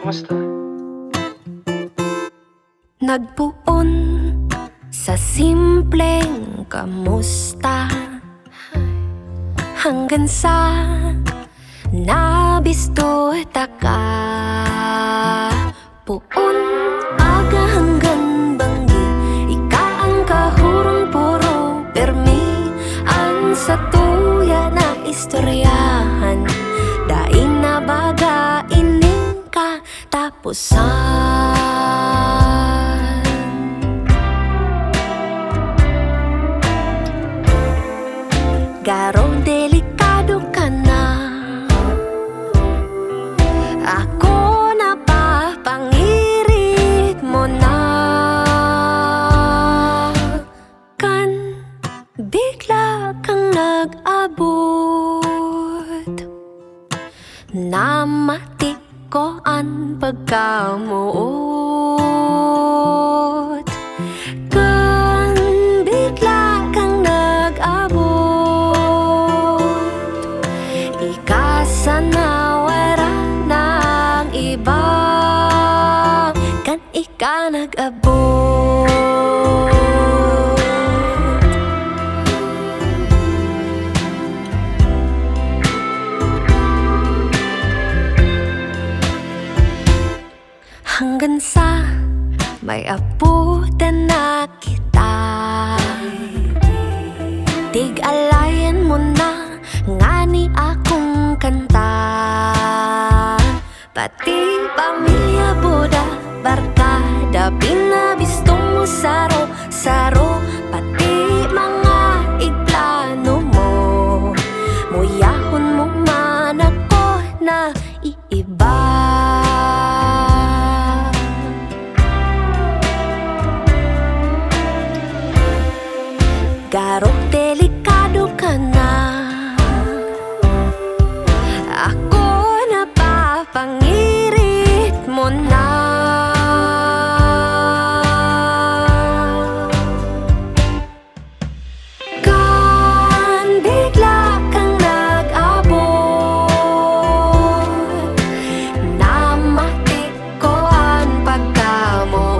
kamusta? Nagpuon sa simpleng kamusta hanggang sa nabisto taka. Puon aga hanggang banggi, ika ang kahurong puro permi. Ang sa tuya na istoryahan, dain na baga ining katapusan. Garong delikado ka na, ako na papangirit mo na. Kan bigla kang nag-abot, namatik ko ang pagkamuot. Kan bigla kang nag-abot, ikasana wala ng iba. Kan ika nag-abot, hanggang sa may abutan na kita. Tig-alayan mo na ngani akong kanta, pati pamilya, boda, barkada, pinabisto mo saro-saro, pati mga iplano mo. Muyahon mo man ako na iiba. Garong delikado ka na, ako na papangirit mo na. Kan bigla kang nag-abot, namatik ko ang pagkamuot.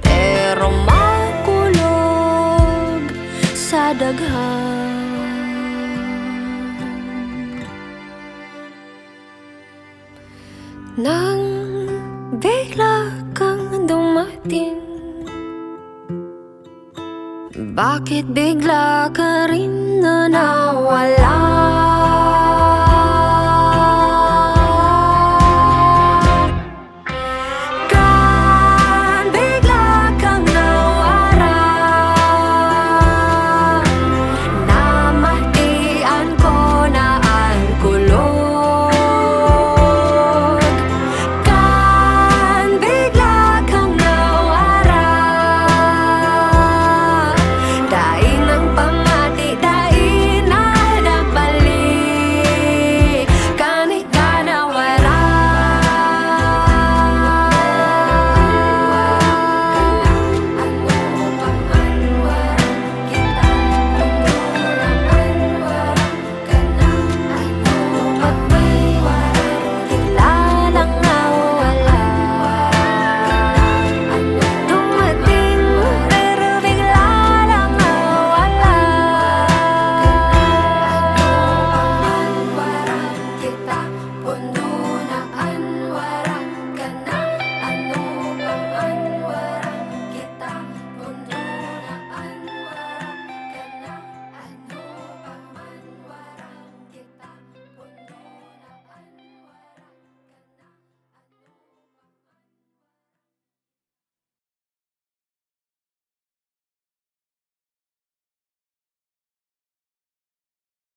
Pero makulog sa daghan. Nang bigla kang dumating, bakit bigla ka rin na nawala?